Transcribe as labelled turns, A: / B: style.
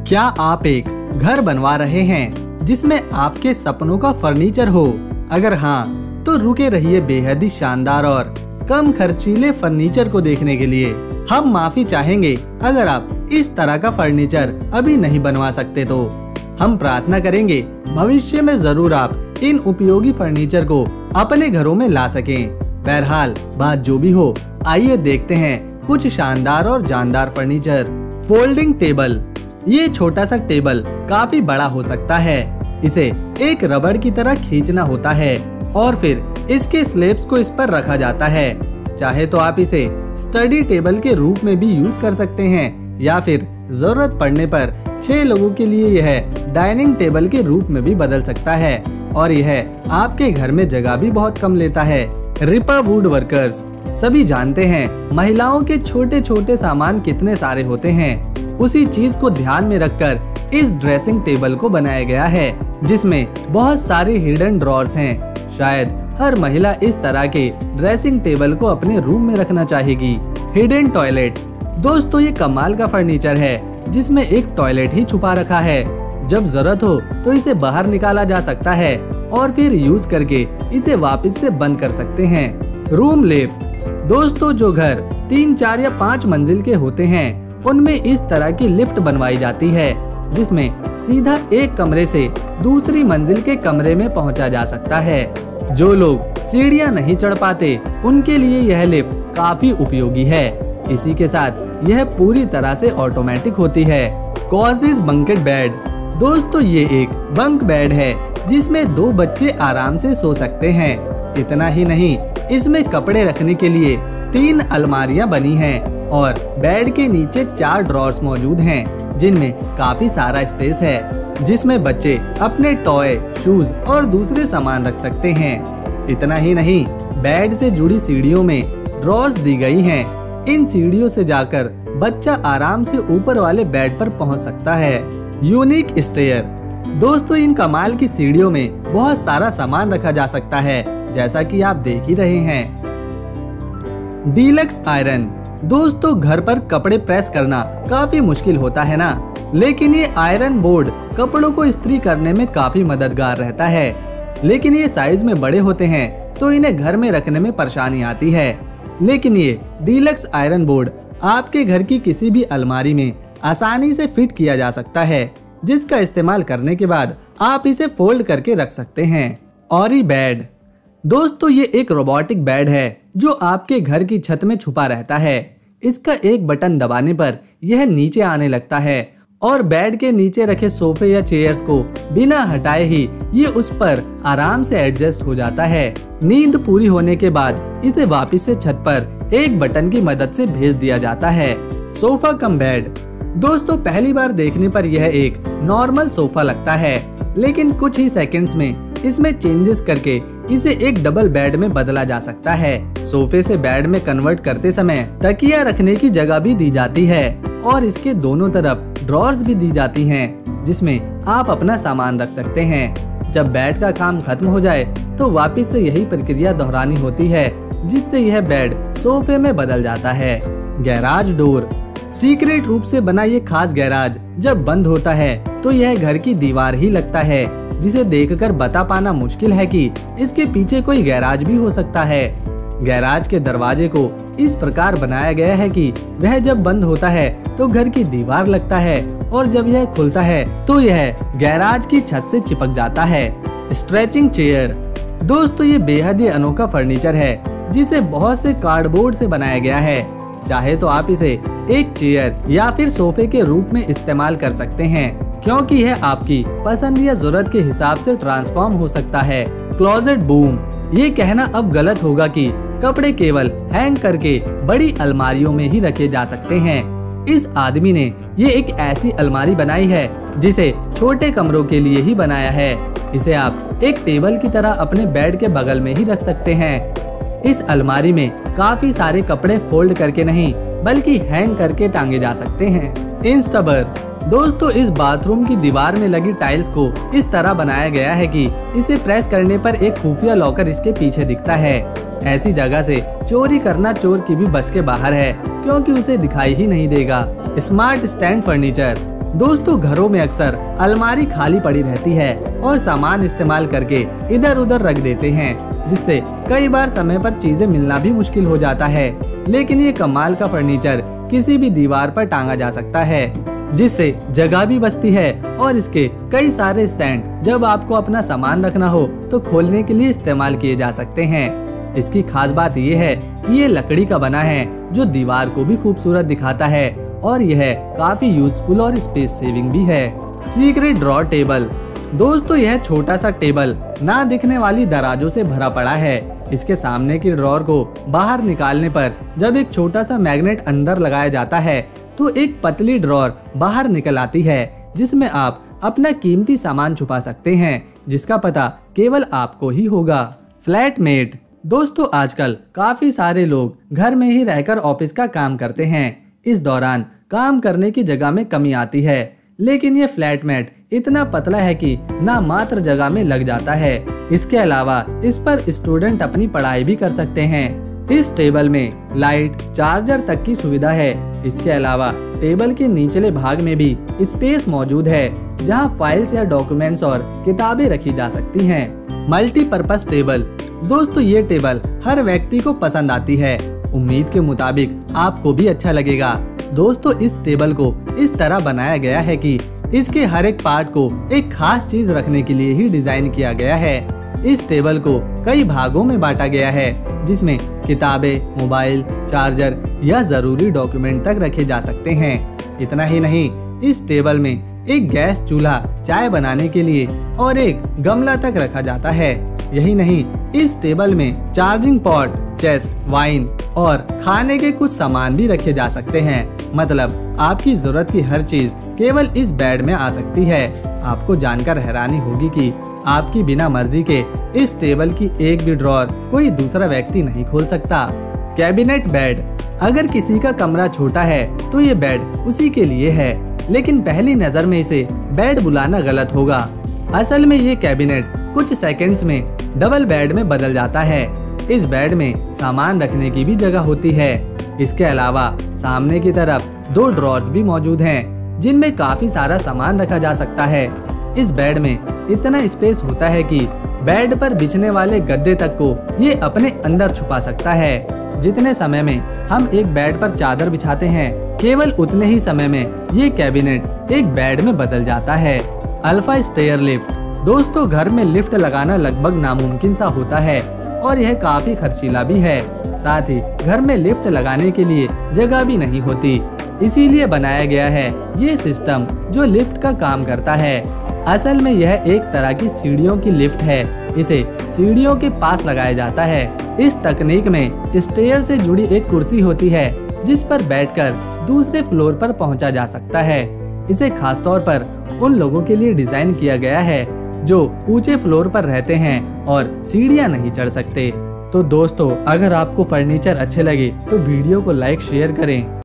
A: क्या आप एक घर बनवा रहे हैं जिसमें आपके सपनों का फर्नीचर हो? अगर हाँ, तो रुके रहिए बेहद ही शानदार और कम खर्चीले फर्नीचर को देखने के लिए। हम माफी चाहेंगे अगर आप इस तरह का फर्नीचर अभी नहीं बनवा सकते तो। हम प्रार्थना करेंगे भविष्य में जरूर आप इन उपयोगी फर्नीचर को अपने घरों में ला सकें। बहरहाल बात जो भी हो, आइए देखते हैं कुछ शानदार और जानदार फर्नीचर। Folding table. ये छोटा सा टेबल काफी बड़ा हो सकता है। इसे एक रबड़ की तरह खींचना होता है और फिर इसके स्लैब्स को इस पर रखा जाता है। चाहे तो आप इसे स्टडी टेबल के रूप में भी यूज कर सकते हैं या फिर जरूरत पड़ने पर 6 लोगों के लिए यह डाइनिंग टेबल के रूप में भी बदल सकता है और यह आपके घर में जगह भी बहुत कम लेता है। Ripper would workers. सभी जानते हैं महिलाओं के छोटे छोटे सामान कितने सारे होते हैं। उसी चीज को ध्यान में रखकर इस ड्रेसिंग टेबल को बनाया गया है जिसमें बहुत सारे हिडन ड्रॉर्स हैं। शायद हर महिला इस तरह के ड्रेसिंग टेबल को अपने रूम में रखना चाहेगी। Hidden toilet. दोस्तों, ये कमाल का फर्नीचर है जिसमें एक टॉयलेट ही छुपा रखा है। जब जरूरत हो तो इसे बाहर निकाला जा सकता है और फिर यूज करके इसे वापस से बंद कर सकते हैं। Room lift. दोस्तों, जो घर 3, 4 या 5 मंजिल के होते हैं उनमें इस तरह की लिफ्ट बनवाई जाती है जिसमें सीधा एक कमरे से दूसरी मंजिल के कमरे में पहुंचा जा सकता है। जो लोग सीढ़ियां नहीं चढ़ पाते उनके लिए यह लिफ्ट काफी उपयोगी है। इसी के साथ यह पूरी तरह से ऑटोमेटिक होती है। Cauchy's banquet bed. दोस्तों, ये एक बंक बेड है जिसमें 2 बच्चे आराम से सो सकते हैं। इतना ही नहीं, इसमें कपड़े रखने के लिए 3 अलमारियां बनी हैं और बेड के नीचे 4 ड्रॉर्स मौजूद हैं जिनमें काफी सारा स्पेस है जिसमें बच्चे अपने टॉय, शूज और दूसरे सामान रख सकते हैं। इतना ही नहीं, बेड से जुड़ी सीढ़ियों में ड्रॉर्स दी गई हैं। इन सीढ़ियों से जाकर बच्चा आराम से ऊपर वाले बेड पर पहुंच सकता है। Unique stair. दोस्तों, इन कमाल की सीढ़ियों में बहुत सारा सामान रखा जा सकता है जैसा कि आप देख ही रहे हैं। Deluxe iron. दोस्तों, घर पर कपड़े प्रेस करना काफी मुश्किल होता है ना, लेकिन ये आयरन बोर्ड कपड़ों को इस्त्री करने में काफी मददगार रहता है। लेकिन ये साइज में बड़े होते हैं तो इन्हें घर में रखने में परेशानी आती है। लेकिन ये डीलक्स आयरन बोर्ड आपके घर की किसी भी अलमारी में आसानी से फिट किया जा सकता है, जिसका इस्तेमाल करने के बाद आप इसे फोल्ड करके रख सकते हैं। ऑरी बेड। दोस्तों, ये एक रोबोटिक बेड है जो आपके घर की छत में छुपा रहता है। इसका एक बटन दबाने पर यह नीचे आने लगता है और बेड के नीचे रखे सोफे या चेयर्स को बिना हटाए ही ये उस पर आराम से एडजस्ट हो जाता है। नींद पूरी होने के बाद इसे वापस से छत पर एक बटन की मदद से भेज दिया जाता है। Sofa cum bed. दोस्तों, पहली बार देखने पर यह एक नॉर्मल सोफा लगता है, लेकिन कुछ ही सेकंड्स में इसमें चेंजेस करके इसे एक डबल बेड में बदला जा सकता है। सोफे से बेड में कन्वर्ट करते समय तकिया रखने की जगह भी दी जाती है और इसके दोनों तरफ ड्रॉर्स भी दी जाती हैं जिसमें आप अपना सामान रख सकते हैं। जब बेड का काम खत्म हो जाए तो वापस से यही प्रक्रिया दोहरानी होती है जिससे यह बेड सोफे में बदल जाता है। Garage door. सीक्रेट रूप से बना ये खास गैराज जब बंद होता है तो यह घर की दीवार ही लगता है, जिसे देखकर बता पाना मुश्किल है कि इसके पीछे कोई गैराज भी हो सकता है। गैराज के दरवाजे को इस प्रकार बनाया गया है कि वह जब बंद होता है तो घर की दीवार लगता है और जब यह खुलता है तो यह गैराज की छत से चिपक जाता है। Stretching chair. दोस्तों, ये बेहद ही अनोखा फर्नीचर है जिसे बहुत से कार्डबोर्ड से बनाया गया है। चाहे तो आप इसे एक चेयर या फिर सोफे के रूप में इस्तेमाल कर सकते हैं, क्योंकि यह आपकी पसंद या जरूरत के हिसाब से ट्रांसफॉर्म हो सकता है। Closet boom. ये कहना अब गलत होगा कि कपड़े केवल हैंग करके बड़ी अलमारियों में ही रखे जा सकते हैं। इस आदमी ने ये एक ऐसी अलमारी बनाई है जिसे छोटे कमरों के लिए ही बनाया है। इसे आप एक टेबल की तरह अपने बेड के बगल में ही रख सकते हैं। इस अलमारी में काफी सारे कपड़े फोल्ड करके नहीं बल्कि हैंग करके टांगे जा सकते हैं। इंस्टाबर। दोस्तों, इस बाथरूम की दीवार में लगी टाइल्स को इस तरह बनाया गया है कि इसे प्रेस करने पर एक खुफिया लॉकर इसके पीछे दिखता है। ऐसी जगह से चोरी करना चोर की भी बस के बाहर है, क्योंकि उसे दिखाई ही नहीं देगा। Smart stand furniture. दोस्तों घरों में अक्सर अलमारी खाली पड़ी रहती है और सामान इस्तेमाल करके इधर उधर रख देते हैं, जिससे कई बार समय पर चीजें मिलना भी मुश्किल हो जाता है। लेकिन ये कमाल का फर्नीचर किसी भी दीवार पर टांगा जा सकता है, जिससे जगह भी बचती है और इसके कई सारे स्टैंड जब आपको अपना सामान रखना हो तो खोलने के लिए इस्तेमाल किए जा सकते हैं। इसकी खास बात ये है कि ये लकड़ी का बना है, जो दीवार को भी खूबसूरत दिखाता है और यह काफी यूजफुल और स्पेस सेविंग भी है। Secret drawer table. दोस्तों यह छोटा सा टेबल ना दिखने वाली दराजों से भरा पड़ा है। इसके सामने की ड्रॉर को बाहर निकालने पर जब एक छोटा सा मैग्नेट अंदर लगाया जाता है तो एक पतली ड्रॉर बाहर निकल आती है, जिसमें आप अपना कीमती सामान छुपा सकते हैं, जिसका पता केवल आपको ही होगा। फ्लैटमेट। दोस्तों आजकल काफी सारे लोग घर में ही रहकर ऑफिस का काम करते हैं। इस दौरान काम करने की जगह में कमी आती है, लेकिन ये फ्लैटमेट इतना पतला है कि ना मात्र जगह में लग जाता है। इसके अलावा इस पर स्टूडेंट अपनी पढ़ाई भी कर सकते हैं। इस टेबल में लाइट, चार्जर तक की सुविधा है। इसके अलावा टेबल के निचले भाग में भी स्पेस मौजूद है, जहां फाइल्स या डॉक्यूमेंट्स और किताबें रखी जा सकती हैं। Multipurpose table. दोस्तों ये टेबल हर व्यक्ति को पसंद आती है। उम्मीद के मुताबिक आपको भी अच्छा लगेगा। दोस्तों इस टेबल को इस तरह बनाया गया है कि इसके हर एक पार्ट को एक खास चीज रखने के लिए ही डिजाइन किया गया है। इस टेबल को कई भागों में बांटा गया है, जिसमें किताबें, मोबाइल, चार्जर या जरूरी डॉक्यूमेंट तक रखे जा सकते हैं। इतना ही नहीं, इस टेबल में एक गैस चूल्हा, चाय बनाने के लिए और एक गमला तक रखा जाता है। यही नहीं, इस टेबल में चार्जिंग पॉट, चेस, वाइन और खाने के कुछ सामान भी रखे जा सकते हैं। मतलब आपकी जरूरत की हर चीज केवल इस बेड में आ सकती है। आपको जानकर हैरानी होगी कि आपकी बिना मर्जी के इस टेबल की एक भी ड्रॉर कोई दूसरा व्यक्ति नहीं खोल सकता। Cabinet bed. अगर किसी का कमरा छोटा है तो ये बेड उसी के लिए है, लेकिन पहली नजर में इसे बेड बुलाना गलत होगा। असल में ये कैबिनेट कुछ सेकंड्स में डबल बेड में बदल जाता है। इस बेड में सामान रखने की भी जगह होती है। इसके अलावा सामने की तरफ 2 ड्रॉर्स भी मौजूद हैं, जिनमें काफी सारा सामान रखा जा सकता है। इस बेड में इतना स्पेस होता है कि बेड पर बिछने वाले गद्दे तक को ये अपने अंदर छुपा सकता है। जितने समय में हम एक बेड पर चादर बिछाते हैं, केवल उतने ही समय में ये कैबिनेट एक बेड में बदल जाता है। Alpha stair lift. दोस्तों घर में लिफ्ट लगाना लगभग नामुमकिन सा होता है और यह काफी खर्चीला भी है। साथ ही घर में लिफ्ट लगाने के लिए जगह भी नहीं होती, इसीलिए बनाया गया है ये सिस्टम जो लिफ्ट का काम करता है। असल में यह एक तरह की सीढ़ियों की लिफ्ट है। इसे सीढ़ियों के पास लगाया जाता है। इस तकनीक में स्टेयर से जुड़ी एक कुर्सी होती है, जिस पर बैठकर दूसरे फ्लोर पर पहुंचा जा सकता है। इसे खासतौर पर उन लोगों के लिए डिजाइन किया गया है जो ऊंचे फ्लोर पर रहते हैं और सीढ़ियां नहीं चढ़ सकते। तो दोस्तों अगर आपको फर्नीचर अच्छे लगे तो वीडियो को लाइक शेयर करें।